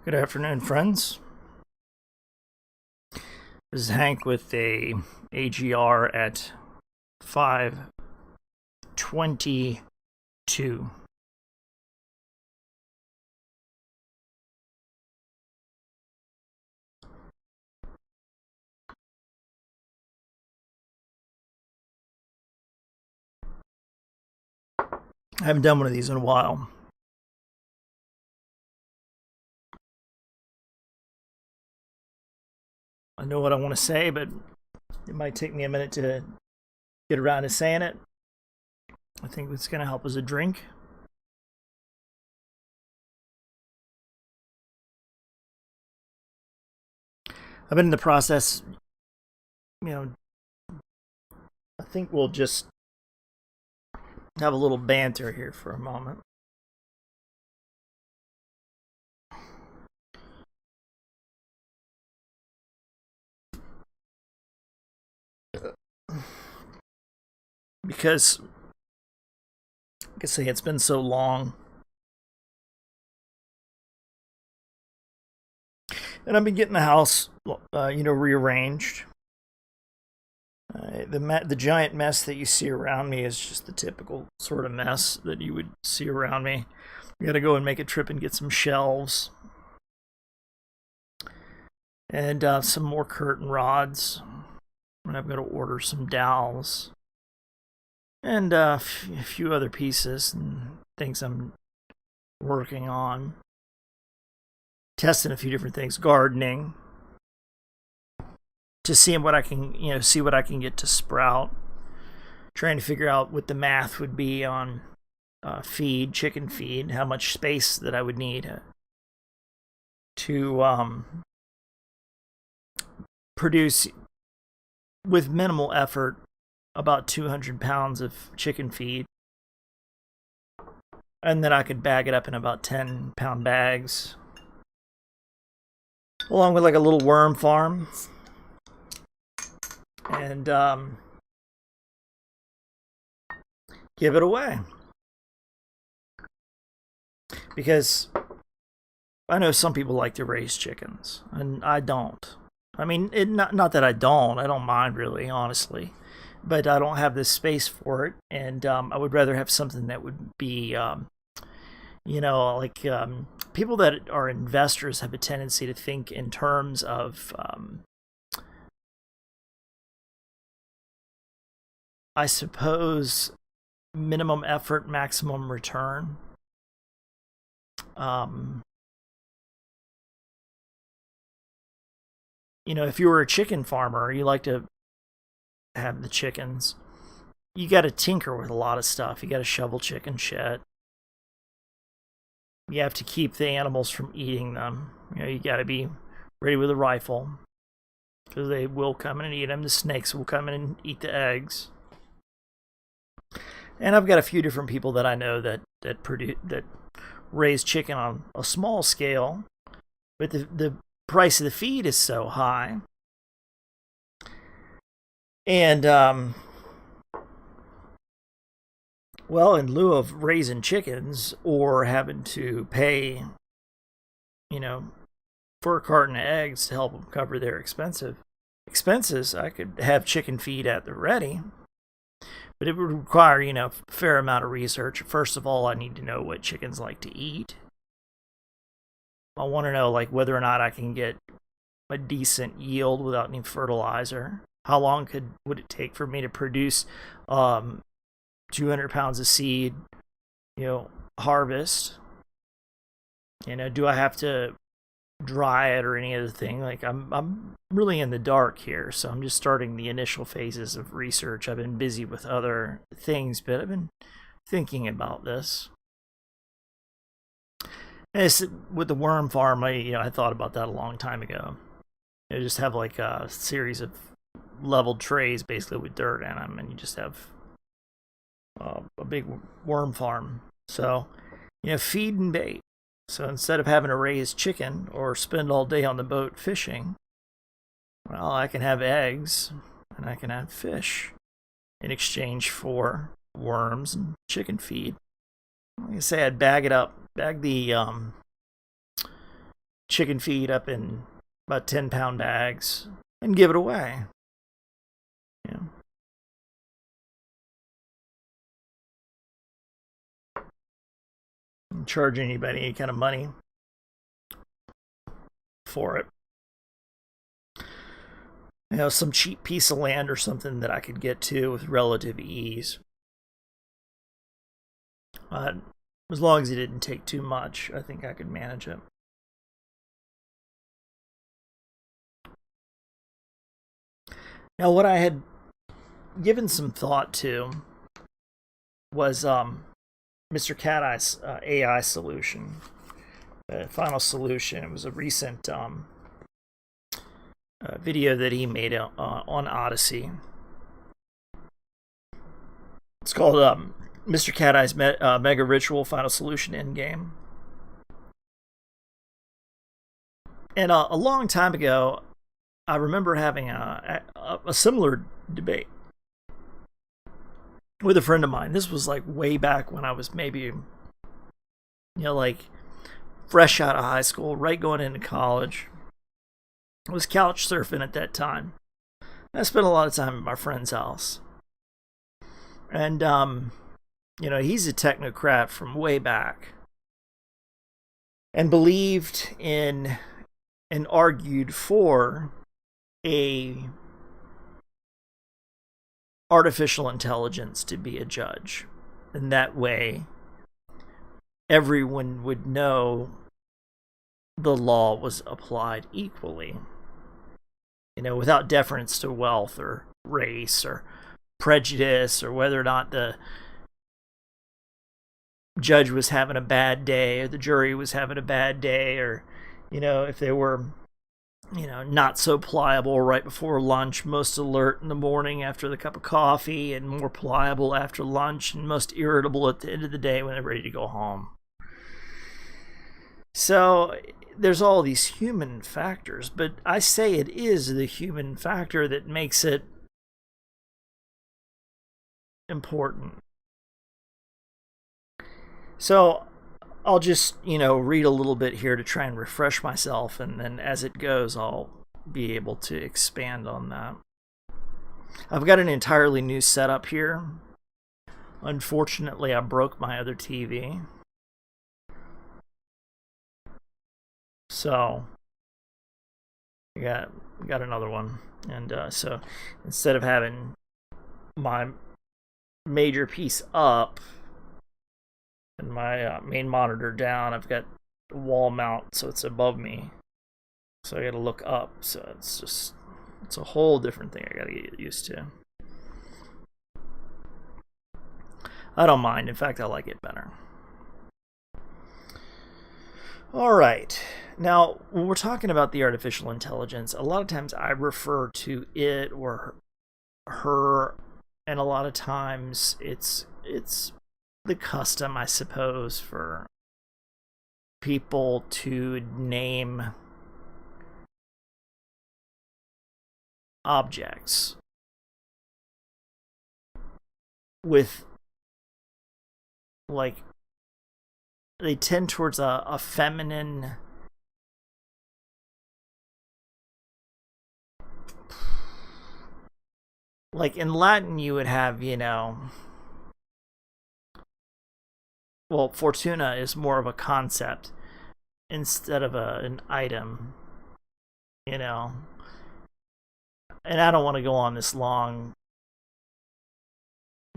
Good afternoon, friends. This is Hank with a AGR at 5:22. I haven't done one of these in a while. I know what I want to say, but it might take me a minute to get around to saying it. I think it's going to help as a drink. I've been in the process, I think we'll just have a little banter here for a moment. Because, like I say, it's been so long. And I've been getting the house, rearranged. The giant mess that you see around me is just the typical sort of mess that you would see around me. I got to go and make a trip and get some shelves and some more curtain rods. And I've got to order some dowels and a few other pieces and things I'm working on. Testing a few different things, gardening, to see what I can, get to sprout. Trying to figure out what the math would be on chicken feed, how much space that I would need to produce with minimal effort about 200 pounds of chicken feed. And then I could bag it up in about 10-pound bags, along with like a little worm farm. And give it away. Because I know some people like to raise chickens, and I don't. I mean, not that I don't mind really, honestly. But I don't have the space for it, and I would rather have something that would be, people that are investors have a tendency to think in terms of, I suppose, minimum effort, maximum return. If you were a chicken farmer, you like to have the chickens, you got to tinker with a lot of stuff. You got to shovel chicken shit. You have to keep the animals from eating them. You got to be ready with a rifle, because they will come in and eat them. The snakes will come in and eat the eggs. And I've got a few different people that I know that raise chicken on a small scale, but the price of the feed is so high. And in lieu of raising chickens or having to pay, for a carton of eggs to help them cover their expenses, I could have chicken feed at the ready. But it would require, a fair amount of research. First of all, I need to know what chickens like to eat. I want to know, whether or not I can get a decent yield without any fertilizer. How long would it take for me to produce 200 pounds of seed, harvest? Do I have to dry it or any other thing? I'm really in the dark here, so I'm just starting the initial phases of research. I've been busy with other things, but I've been thinking about this. And with the worm farm, I thought about that a long time ago. Just have a series of leveled trays, basically with dirt in them, and you just have a big worm farm. So, feed and bait. So instead of having to raise chicken or spend all day on the boat fishing, well, I can have eggs and I can have fish in exchange for worms and chicken feed. Like I say, I'd bag it up, bag the chicken feed up in about 10-pound bags and give it away. Yeah. And charge anybody any kind of money for it. Some cheap piece of land or something that I could get to with relative ease. As long as it didn't take too much, I think I could manage it. Now, what I had given some thought to was Mr. Cat Eye's AI solution. The final solution. It was a recent video that he made on Odyssey. It's called Mr. Cat Eye's Mega Ritual Final Solution Endgame. And a long time ago, I remember having a similar debate with a friend of mine. This was like way back when I was maybe, like fresh out of high school, right going into college. I was couch surfing at that time. I spent a lot of time at my friend's house. And, he's a technocrat from way back. And believed in and argued for a artificial intelligence to be a judge. And that way, everyone would know the law was applied equally. Without deference to wealth or race or prejudice or whether or not the judge was having a bad day or the jury was having a bad day, or if they were not so pliable right before lunch, most alert in the morning after the cup of coffee, and more pliable after lunch, and most irritable at the end of the day when they're ready to go home. So there's all these human factors, but I say it is the human factor that makes it important. So I'll just, read a little bit here to try and refresh myself, and then as it goes, I'll be able to expand on that. I've got an entirely new setup here. Unfortunately, I broke my other TV. So, I got another one. And so, instead of having my major piece up and my main monitor down, I've got a wall mount, so it's above me. So I gotta look up. So it's a whole different thing I gotta get used to. I don't mind. In fact, I like it better. All right. Now, when we're talking about the artificial intelligence, a lot of times I refer to it or her, and a lot of times it's the custom, I suppose, for people to name objects with, like, they tend towards a feminine, like in Latin you would have, well, Fortuna is more of a concept instead of an item, and I don't want to go on this long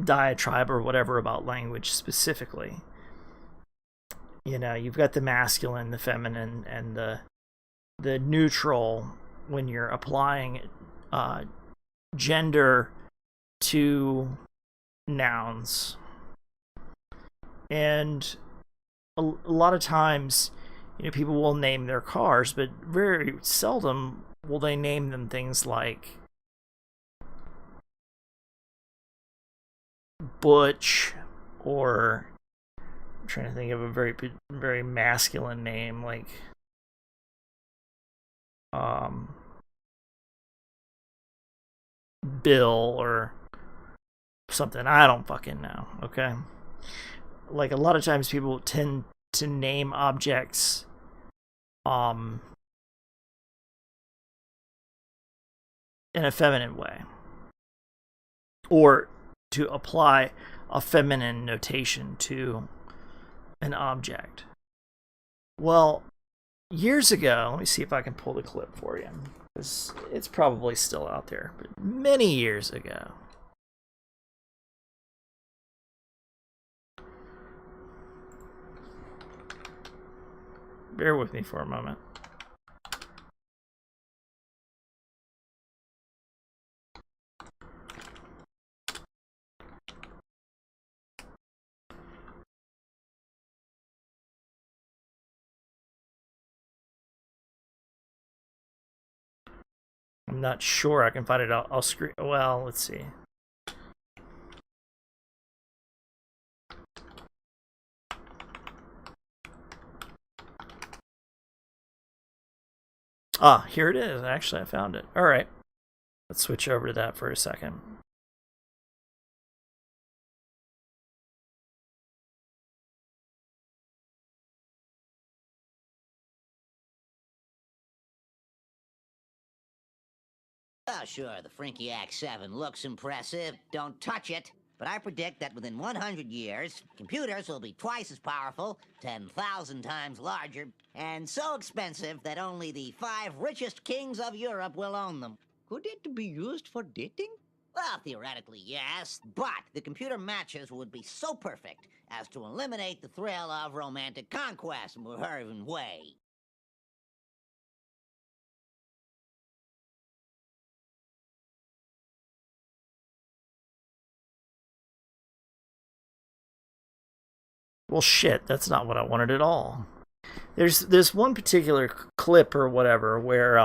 diatribe or whatever about language specifically. You've got the masculine, the feminine, and the neutral when you're applying gender to nouns. And a lot of times, people will name their cars, but very seldom will they name them things like Butch, or I'm trying to think of a very, very masculine name like Bill or something. I don't fucking know. Okay. Like, a lot of times people tend to name objects in a feminine way, or to apply a feminine notation to an object. Well, years ago, let me see if I can pull the clip for you, because it's probably still out there, but many years ago. Bear with me for a moment. I'm not sure I can find it. I'll screen. Well, let's see. Ah, here it is. Actually, I found it. All right. Let's switch over to that for a second. Oh, sure, the Frinkiac 7 looks impressive. Don't touch it. But I predict that within 100 years, computers will be twice as powerful, 10,000 times larger, and so expensive that only the 5 richest kings of Europe will own them. Could it be used for dating? Well, theoretically, yes, but the computer matches would be so perfect as to eliminate the thrill of romantic conquest in a way. Well, shit, that's not what I wanted at all. There's this one particular clip or whatever where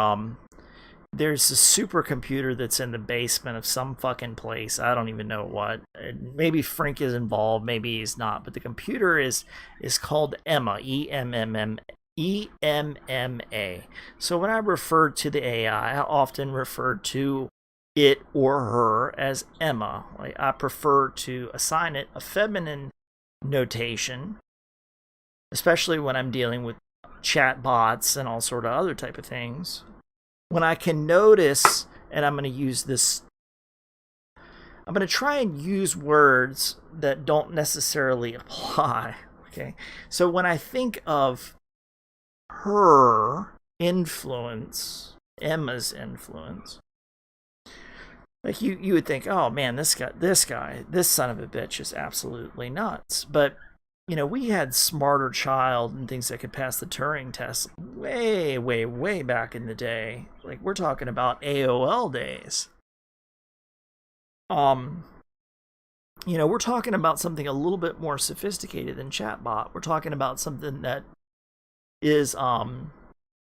there's a supercomputer that's in the basement of some fucking place. I don't even know what. Maybe Frink is involved, maybe he's not. But the computer is called Emma, EMMA. So when I refer to the AI, I often refer to it or her as Emma. Like, I prefer to assign it a feminine notation, especially when I'm dealing with chat bots and all sort of other type of things. When I can notice, and I'm going to use this, I'm going to try and use words that don't necessarily apply. Okay, so when I think of her influence, Emma's influence, like you would think, oh man, this son of a bitch is absolutely nuts. But you know, we had Smarter Child and things that could pass the Turing test way, way, way back in the day. Like, we're talking about AOL days. You know, we're talking about something a little bit more sophisticated than chatbot. We're talking about something that is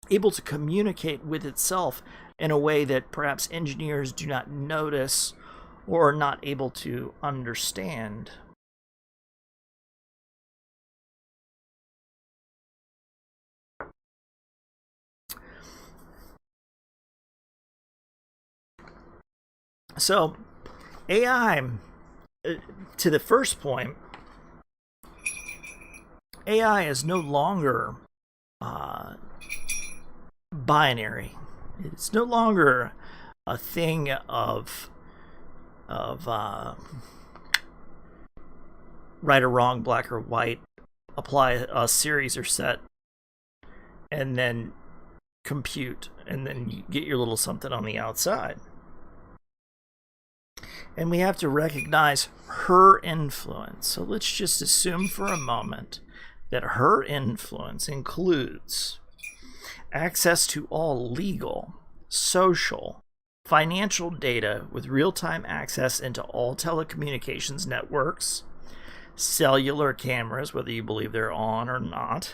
able to communicate with itself in a way that perhaps engineers do not notice or are not able to understand. So, AI, to the first point, AI is no longer binary. It's no longer a thing of right or wrong, black or white, apply a series or set, and then compute, and then you get your little something on the outside. And we have to recognize her influence. So let's just assume for a moment that her influence includes access to all legal, social, financial data with real-time access into all telecommunications networks, cellular cameras, whether you believe they're on or not,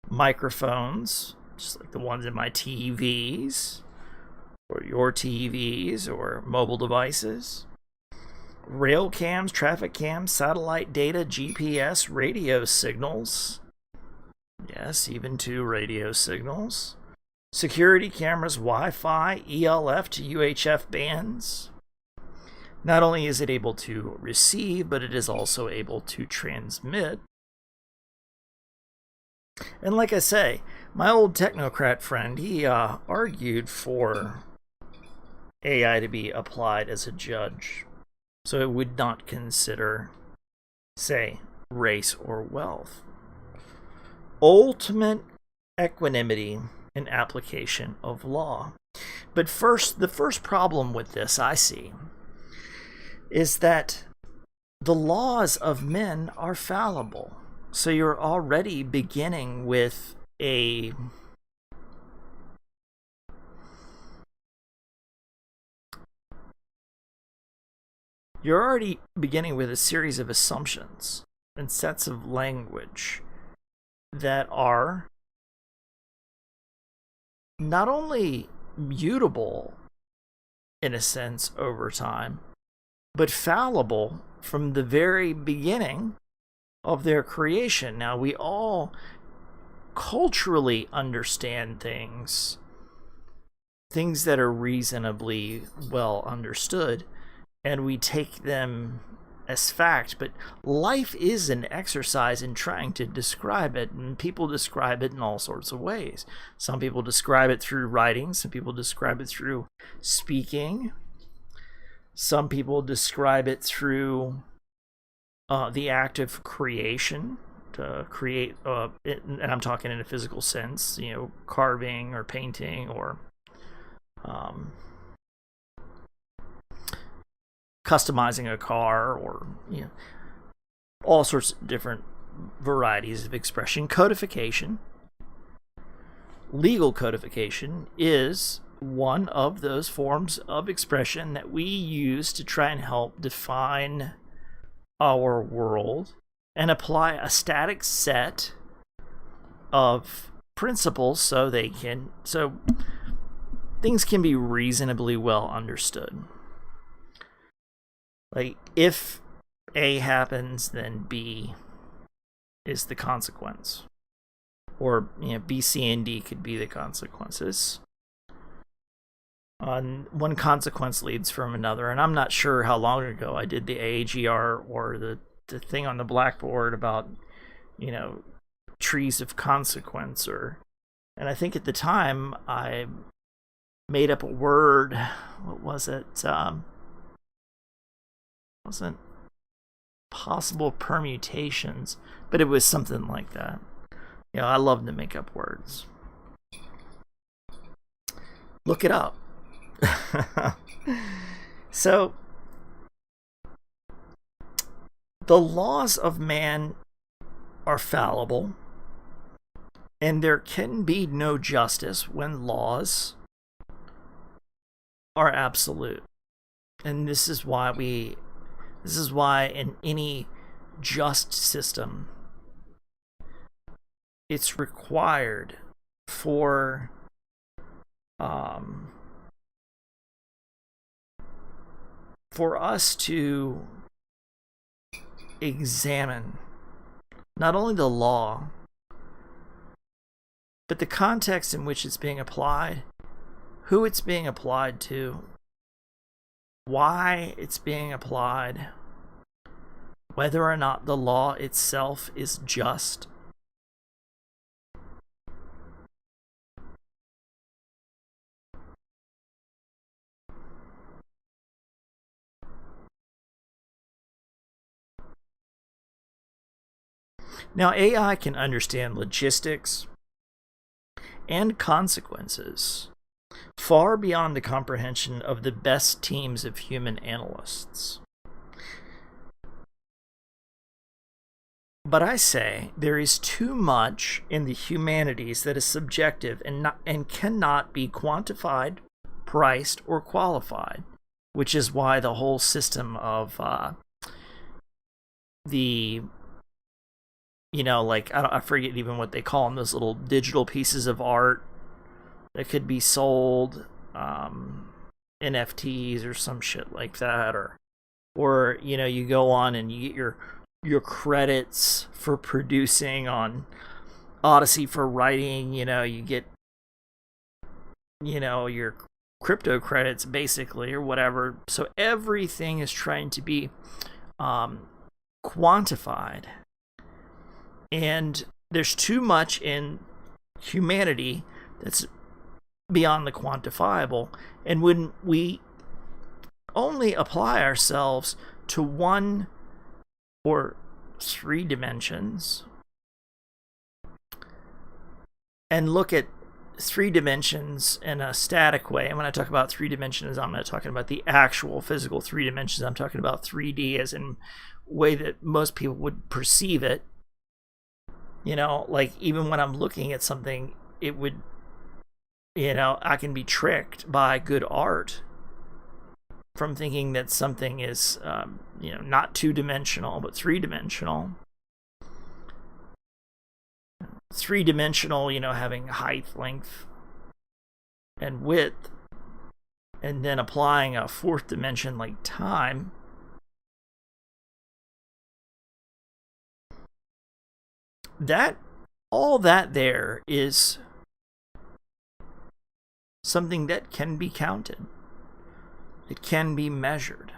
microphones, just like the ones in my TVs, or your TVs, or mobile devices, rail cams, traffic cams, satellite data, GPS, radio signals. Yes, even 2 radio signals. Security cameras, Wi-Fi, ELF to UHF bands. Not only is it able to receive, but it is also able to transmit. And like I say, My old technocrat friend, he argued for AI to be applied as a judge, so it would not consider, say, race or wealth. Ultimate equanimity in application of law. But first, the first problem with this I see is that the laws of men are fallible. So you're already beginning with a series of assumptions and sets of language that are not only mutable in a sense over time, but fallible from the very beginning of their creation. Now, we all culturally understand things that are reasonably well understood, and we take them as fact, but life is an exercise in trying to describe it, and people describe it in all sorts of ways. Some people describe it through writing, some people describe it through speaking, some people describe it through the act of creation, to create, and I'm talking in a physical sense, carving or painting or customizing a car, or all sorts of different varieties of expression. Codification, legal codification, is one of those forms of expression that we use to try and help define our world and apply a static set of principles so things can be reasonably well understood. Like, if A happens, then B is the consequence. Or, B, C, and D could be the consequences. One consequence leads from another. And I'm not sure how long ago I did the AGR or the thing on the blackboard about, trees of consequence. And I think at the time I made up a word. What was it? Wasn't possible permutations, but it was something like that. I love to make up words. Look it up. So, the laws of man are fallible, and there can be no justice when laws are absolute. And this is why in any just system, it's required for us to examine not only the law, but the context in which it's being applied, who it's being applied to, why it's being applied, whether or not the law itself is just. Now, AI can understand logistics and consequences far beyond the comprehension of the best teams of human analysts. But I say there is too much in the humanities that is subjective and cannot be quantified, priced, or qualified, which is why the whole system of I forget even what they call them, those little digital pieces of art that could be sold, NFTs or some shit like that, or you go on and you get your credits for producing on Odyssey for writing, you get your crypto credits basically, or whatever. So everything is trying to be quantified, and there's too much in humanity that's beyond the quantifiable. And when we only apply ourselves to one or three dimensions and look at three dimensions in a static way, and when I talk about three dimensions, I'm not talking about the actual physical three dimensions. I'm talking about 3D as in way that most people would perceive it. You know, like even when I'm looking at something, it would, you know, I can be tricked by good art from thinking that something is, you know, not two-dimensional, but three-dimensional. Three-dimensional, you know, having height, length, and width, and then applying a fourth dimension like time. That, all that there is something that can be counted. It can be measured.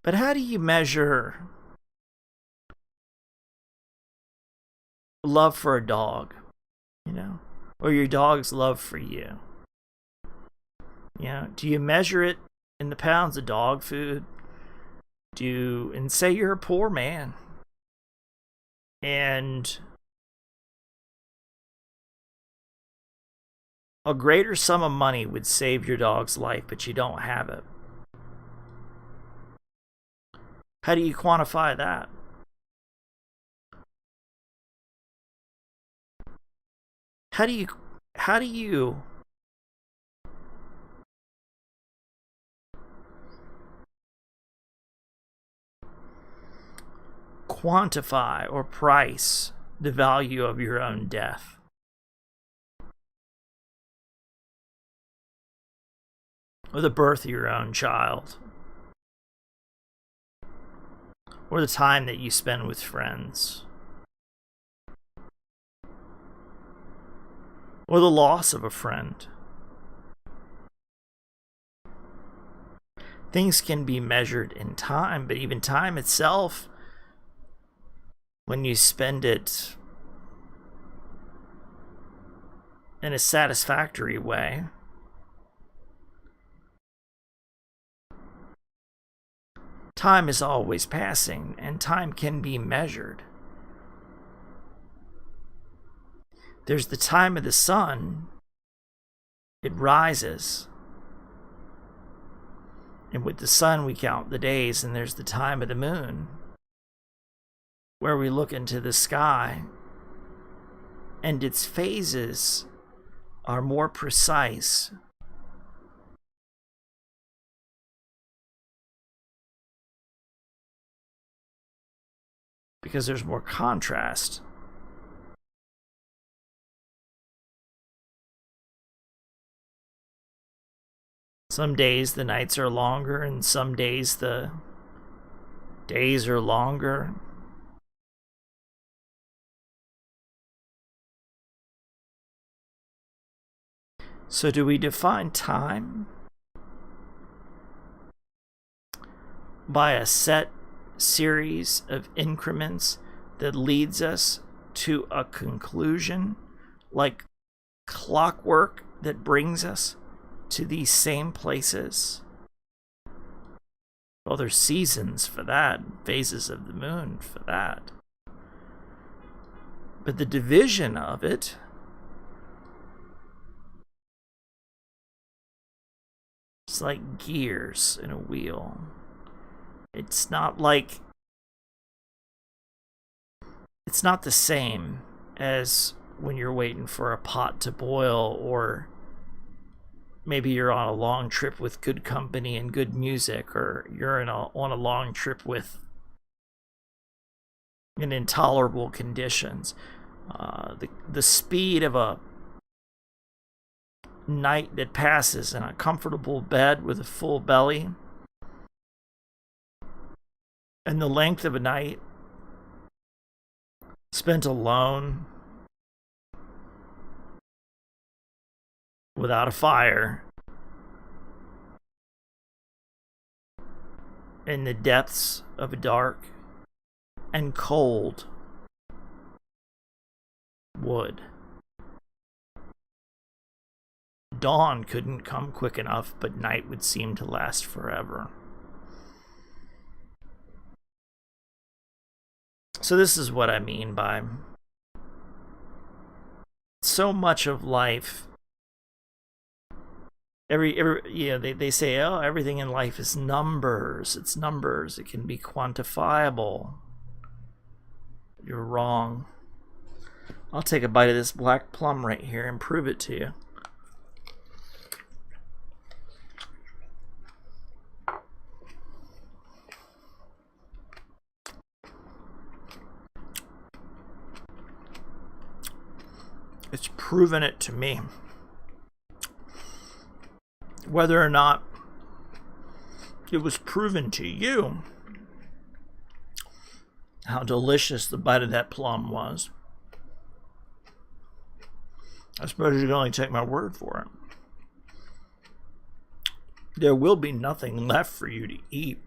But how do you measure love for a dog, you know, or your dog's love for you? You know, do you measure it in the pounds of dog food? And say you're a poor man and a greater sum of money would save your dog's life, but you don't have it. How do you quantify that? How do you quantify or price the value of your own death? Or the birth of your own child? Or the time that you spend with friends? Or the loss of a friend? Things can be measured in time, but even time itself, when you spend it in a satisfactory way, time is always passing, and time can be measured. There's the time of the sun. It rises. And with the sun, we count the days, and there's the time of the moon, where we look into the sky, and its phases are more precise. Because there's more contrast. Some days the nights are longer, and some days the days are longer. So do we define time by a set series of increments that leads us to a conclusion, like clockwork that brings us to these same places? Well, there's seasons for that, phases of the moon for that. But the division of it is like gears in a wheel. It's not the same as when you're waiting for a pot to boil, or maybe you're on a long trip with good company and good music, or you're on a long trip with in intolerable conditions. The speed of a night that passes in a comfortable bed with a full belly, and the length of a night spent alone without a fire in the depths of a dark and cold would. Dawn couldn't come quick enough, but night would seem to last forever. So this is what I mean by so much of life. They say, oh, everything in life is numbers. It's numbers. It can be quantifiable. You're wrong. I'll take a bite of this black plum right here and prove it to you. It's proven it to me. Whether or not it was proven to you how delicious the bite of that plum was, I suppose you can only take my word for it. There will be nothing left for you to eat.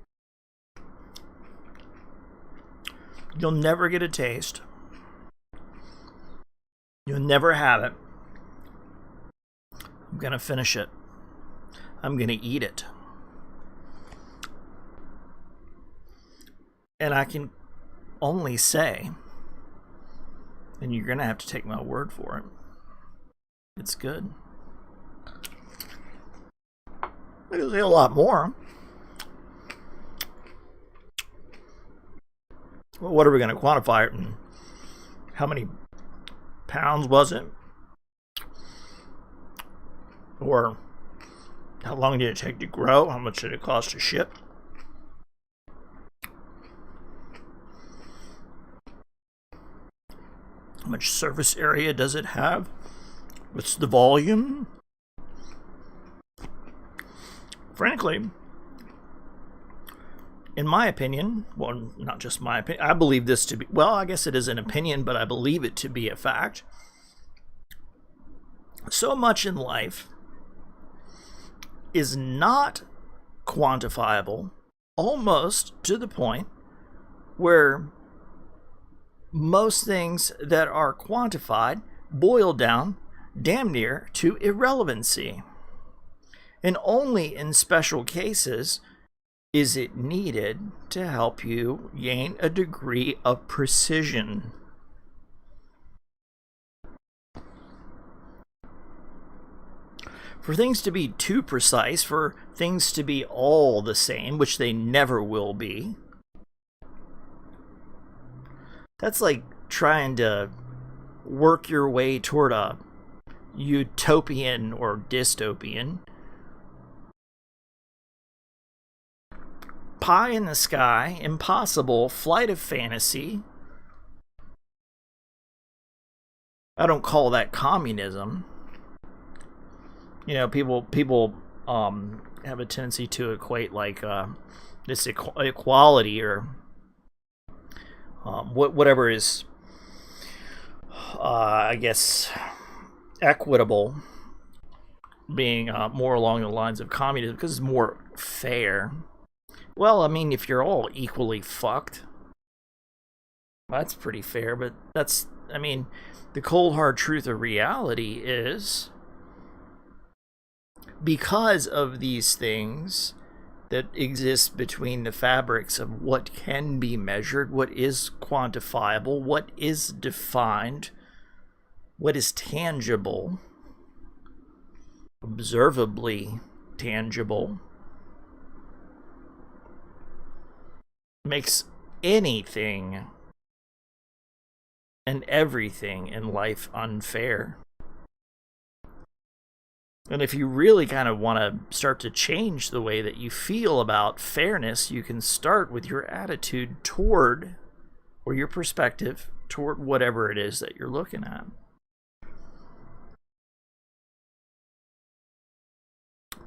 You'll never get a taste. You'll never have it. I'm going to finish it. I'm going to eat it. And I can only say, and you're going to have to take my word for it, it's good. There's a lot more. Well, what are we going to quantify it? And how many pounds was it? Or how long did it take to grow? How much did it cost to ship? How much surface area does it have? What's the volume? Frankly, in my opinion, well, not just my opinion, I believe this to be, well, I guess it is an opinion, but I believe it to be a fact. So much in life is not quantifiable, almost to the point where most things that are quantified boil down damn near to irrelevancy. And only in special cases is it needed to help you gain a degree of precision. For things to be too precise, for things to be all the same, which they never will be, that's like trying to work your way toward a utopian or dystopian. Pie in the sky, impossible, flight of fantasy. I don't call that communism. You know, people have a tendency to equate like this equality or whatever is, I guess, equitable, being more along the lines of communism because it's more fair. Well, I mean, if you're all equally fucked, that's pretty fair, but that's, I mean, the cold hard truth of reality is, because of these things that exist between the fabrics of what can be measured, what is quantifiable, what is defined, what is tangible, observably tangible, makes anything and everything in life unfair. And if you really kind of want to start to change the way that you feel about fairness, you can start with your attitude toward, or your perspective toward whatever it is that you're looking at.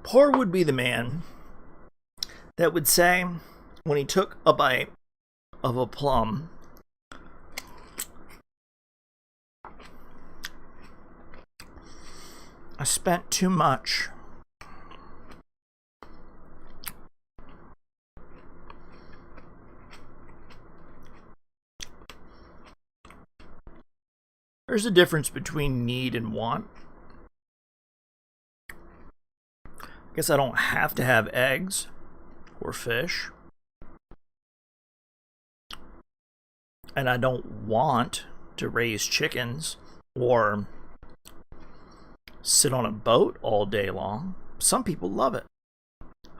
Poor would be the man that would say, when he took a bite of a plum, I spent too much. There's a difference between need and want. I guess I don't have to have eggs or fish. And I don't want to raise chickens or sit on a boat all day long. Some people love it.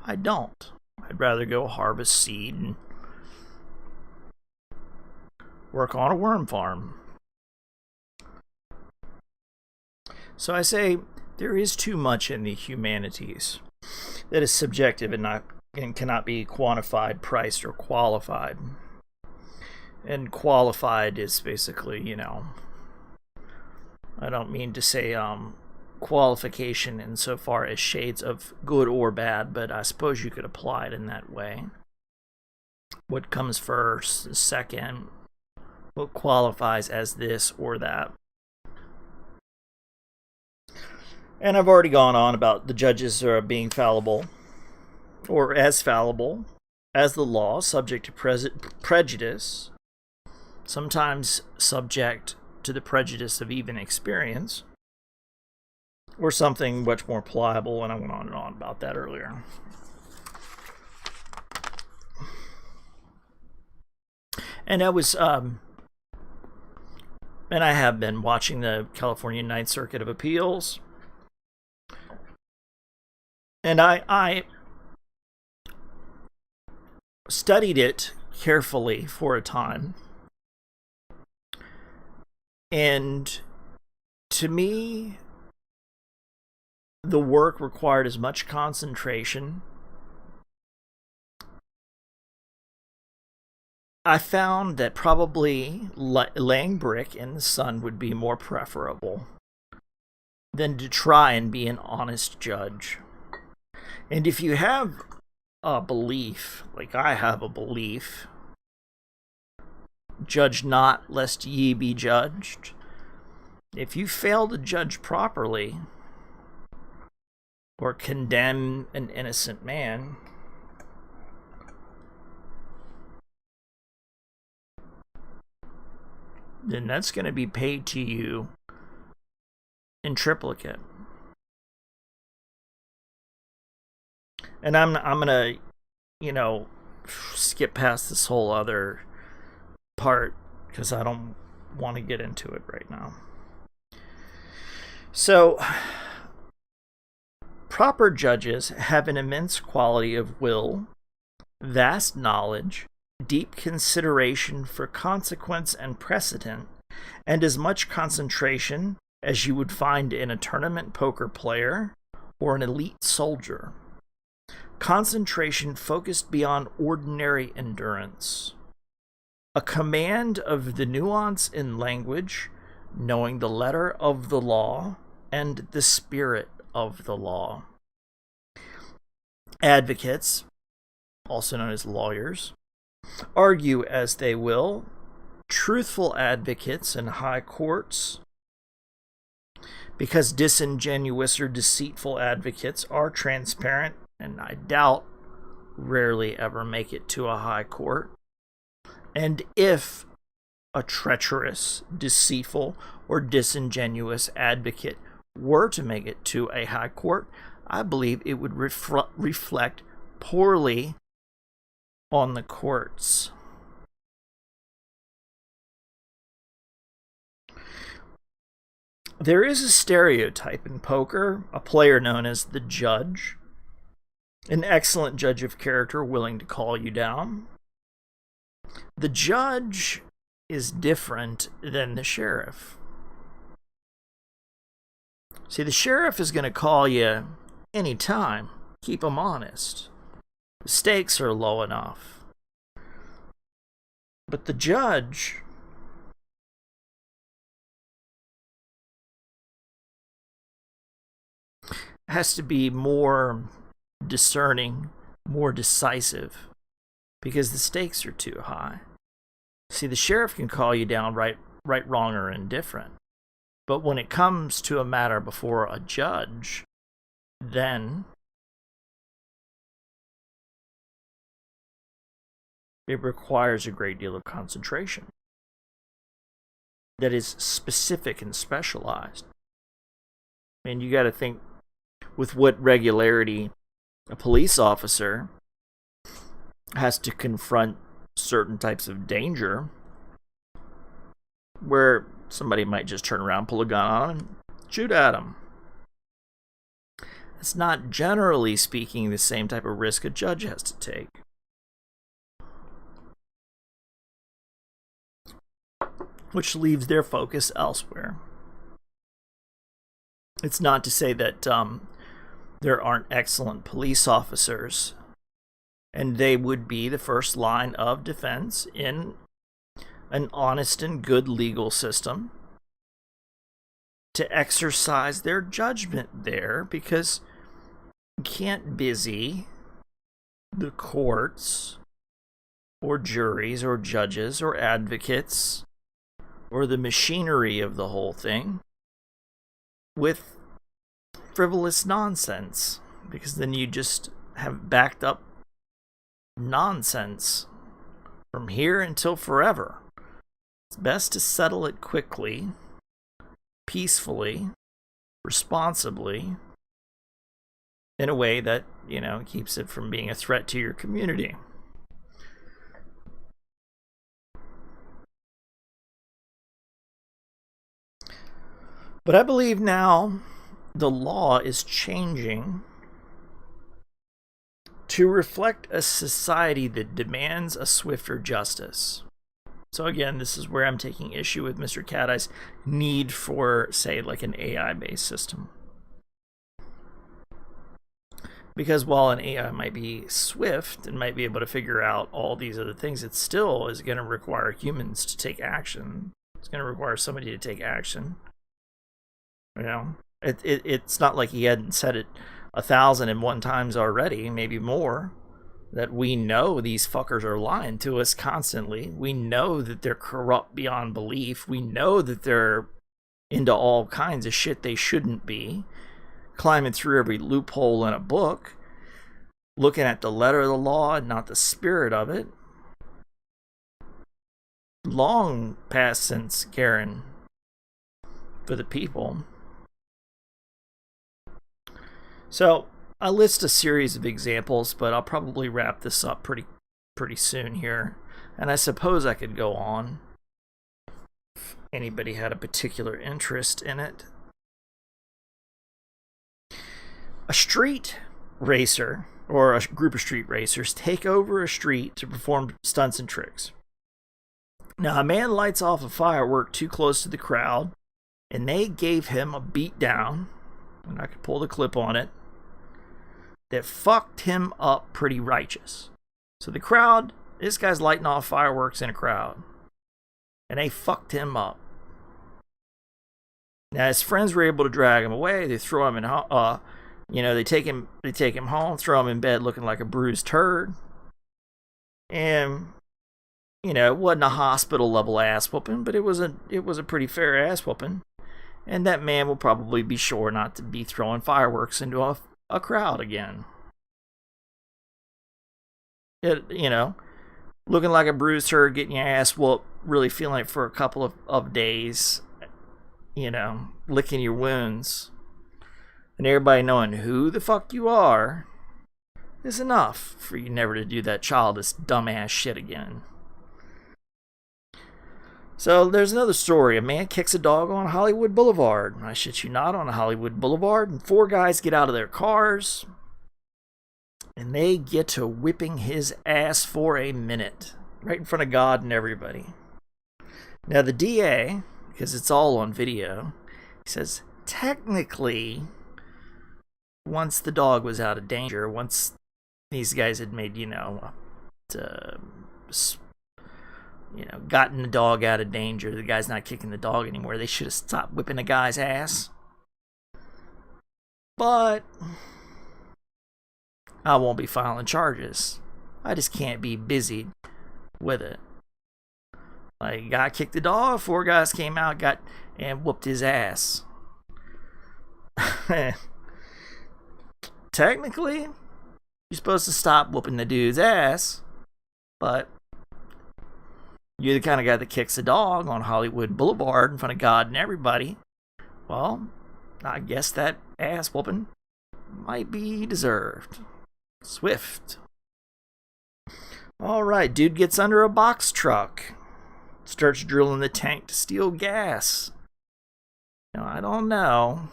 I don't. I'd rather go harvest seed and work on a worm farm. So I say there is too much in the humanities that is subjective and cannot be quantified, priced, or qualified. And qualified is basically, you know, I don't mean to say qualification insofar as shades of good or bad, but I suppose you could apply it in that way. What comes first, second, what qualifies as this or that. And I've already gone on about the judges being fallible, or as fallible as the law, subject to prejudice, sometimes subject to the prejudice of even experience, or something much more pliable, and I went on and on about that earlier. And I have been watching the California Ninth Circuit of Appeals, and I studied it carefully for a time. And to me, the work required as much concentration. I found that probably laying brick in the sun would be more preferable than to try and be an honest judge. And if you have a belief, like I have a belief, judge not lest ye be judged. If you fail to judge properly or condemn an innocent man, then that's going to be paid to you in triplicate. And I'm going to, skip past this whole other part because I don't want to get into it right now. So, proper judges have an immense quality of will, vast knowledge, deep consideration for consequence and precedent, and as much concentration as you would find in a tournament poker player or an elite soldier. Concentration focused beyond ordinary endurance. A command of the nuance in language, knowing the letter of the law and the spirit of the law. Advocates, also known as lawyers, argue as they will. Truthful advocates in high courts, because disingenuous or deceitful advocates are transparent and I doubt rarely ever make it to a high court. And if a treacherous, deceitful, or disingenuous advocate were to make it to a high court, I believe it would reflect poorly on the courts. There is a stereotype in poker, a player known as the judge, an excellent judge of character willing to call you down. The judge is different than the sheriff. See, the sheriff is going to call you anytime. Keep them honest. The stakes are low enough. But the judge has to be more discerning, more decisive, because the stakes are too high. See, the sheriff can call you down right, wrong, or indifferent. But when it comes to a matter before a judge, then it requires a great deal of concentration. that is specific and specialized. And you got to think with what regularity a police officer has to confront certain types of danger, where somebody might just turn around, pull a gun on him, and shoot at him. It's not, generally speaking, the same type of risk a judge has to take. Which leaves their focus elsewhere. It's not to say that there aren't excellent police officers, and they would be the first line of defense in an honest and good legal system to exercise their judgment there, because you can't busy the courts or juries or judges or advocates or the machinery of the whole thing with frivolous nonsense, because then you just have backed up nonsense from here until forever. It's best to settle it quickly, peacefully, responsibly, in a way that, keeps it from being a threat to your community. But I believe now the law is changing to reflect a society that demands a swifter justice. So again, this is where I'm taking issue with Mr. Cat-Eye's need for, say, like an AI-based system. Because while an AI might be swift and might be able to figure out all these other things, it still is going to require humans to take action. It's going to require somebody to take action. It's not like he hadn't said it 1,001 times already, maybe more, that we know these fuckers are lying to us constantly. We know that they're corrupt beyond belief. We know that they're into all kinds of shit they shouldn't be, climbing through every loophole in a book, looking at the letter of the law and not the spirit of it. Long past since caring for the people. So I list a series of examples, but I'll probably wrap this up pretty soon here. And I suppose I could go on if anybody had a particular interest in it. A street racer, or a group of street racers, take over a street to perform stunts and tricks. Now, a man lights off a firework too close to the crowd, and they gave him a beat down, and I could pull the clip on it, that fucked him up pretty righteous. So the crowd, this guy's lighting off fireworks in a crowd, and they fucked him up. Now his friends were able to drag him away. They throw him in, they take him home, throw him in bed looking like a bruised turd, and it wasn't a hospital level ass whooping, but it was a pretty fair ass whooping, and that man will probably be sure not to be throwing fireworks into a crowd again. Looking like a bruised turd, getting your ass whooped, really feeling it for a couple of days, licking your wounds, and everybody knowing who the fuck you are is enough for you never to do that childish, dumbass shit again. So there's another story. A man kicks a dog on Hollywood Boulevard. I shit you not, on a Hollywood Boulevard. And 4 guys get out of their cars. And they get to whipping his ass for a minute. Right in front of God and everybody. Now the DA, because it's all on video, he says, technically, once the dog was out of danger, once these guys had made, gotten the dog out of danger, the guy's not kicking the dog anymore, they should have stopped whipping the guy's ass. But I won't be filing charges. I just can't be busy with it. Like, guy kicked the dog, 4 guys came out, and whooped his ass. Technically, you're supposed to stop whooping the dude's ass, but you're the kind of guy that kicks a dog on Hollywood Boulevard in front of God and everybody, well, I guess that ass whooping might be deserved. Swift. Alright, dude gets under a box truck. Starts drilling the tank to steal gas. Now, I don't know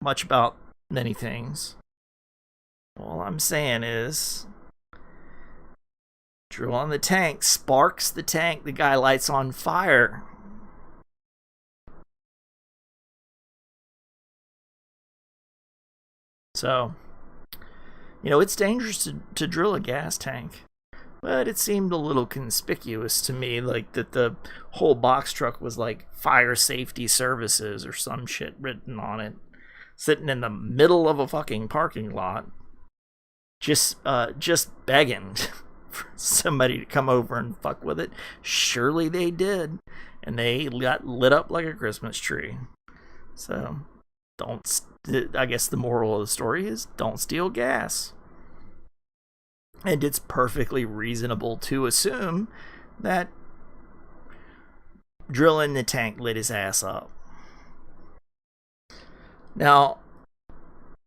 much about many things. All I'm saying is, drill on the tank, sparks the tank, the guy lights on fire. So, it's dangerous to drill a gas tank. But it seemed a little conspicuous to me, like that the whole box truck was like fire safety services or some shit written on it. Sitting in the middle of a fucking parking lot. Just begging for somebody to come over and fuck with it. Surely they did. And they got lit up like a Christmas tree. So, I guess the moral of the story is don't steal gas. And it's perfectly reasonable to assume that drilling the tank lit his ass up. Now,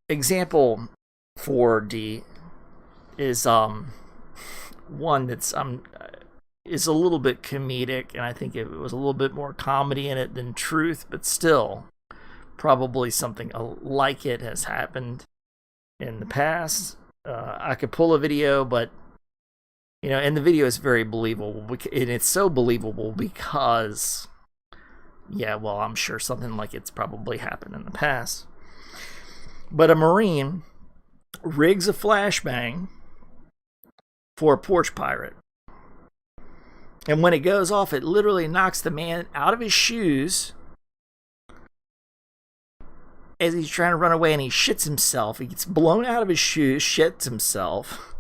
example 4D is one that's is a little bit comedic, and I think it was a little bit more comedy in it than truth, but still, probably something like it has happened in the past. I could pull a video, but and the video is very believable, and it's so believable because, I'm sure something like it's probably happened in the past. But a Marine rigs a flashbang for a porch pirate, and when it goes off, it literally knocks the man out of his shoes as he's trying to run away, and he shits himself. He gets blown out of his shoes, shits himself.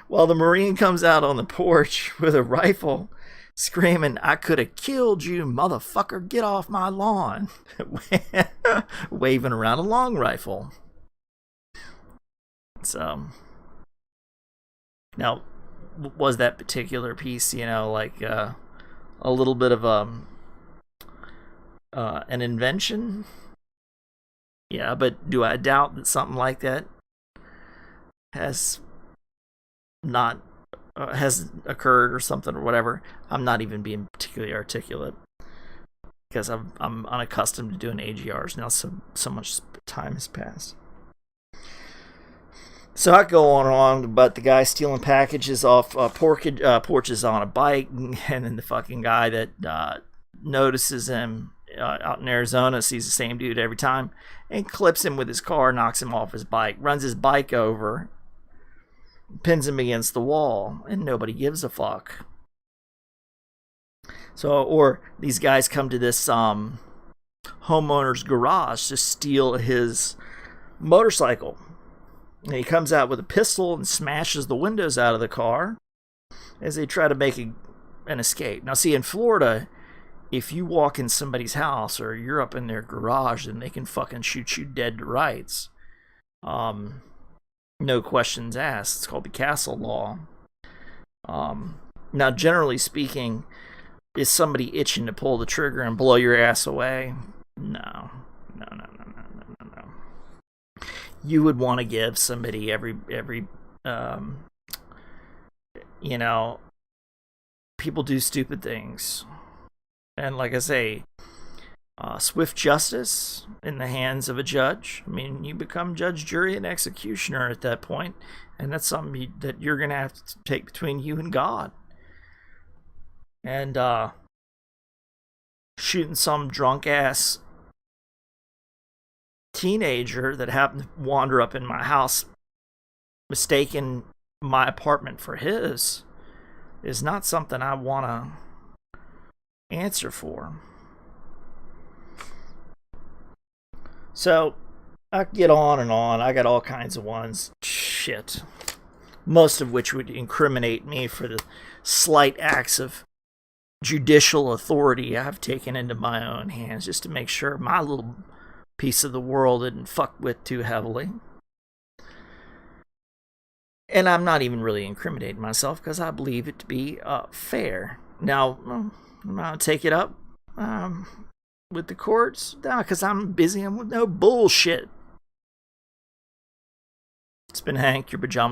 While the Marine comes out on the porch with a rifle, screaming, "I could have killed you, motherfucker, get off my lawn." Waving around a long rifle. So, now, was that particular piece, like a little bit of an invention? Yeah, but do I doubt that something like that has occurred or something or whatever? I'm not even being particularly articulate because I'm unaccustomed to doing AGRs now. So much time has passed. So I go on, but the guy stealing packages off porches on a bike, and then the fucking guy that notices him out in Arizona sees the same dude every time and clips him with his car, knocks him off his bike, runs his bike over, pins him against the wall, and nobody gives a fuck. So, or these guys come to this homeowner's garage to steal his motorcycle. And he comes out with a pistol and smashes the windows out of the car as they try to make an escape. Now, see, in Florida, if you walk in somebody's house or you're up in their garage, then they can fucking shoot you dead to rights. No questions asked. It's called the castle law. Now, generally speaking, is somebody itching to pull the trigger and blow your ass away? No. You would want to give somebody every people do stupid things. And like I say, swift justice in the hands of a judge. I mean, you become judge, jury, and executioner at that point, and that's something that you're going to have to take between you and God. And shooting some drunk-ass teenager that happened to wander up in my house, mistaking my apartment for his, is not something I want to answer for. So I could get on and on. I got all kinds of ones. Shit. Most of which would incriminate me for the slight acts of judicial authority I've taken into my own hands just to make sure my little piece of the world isn't fucked with too heavily. And I'm not even really incriminating myself because I believe it to be fair. Now, I'm going to take it up with the courts because I'm busy. I'm with no bullshit. It's been Hank, your pajama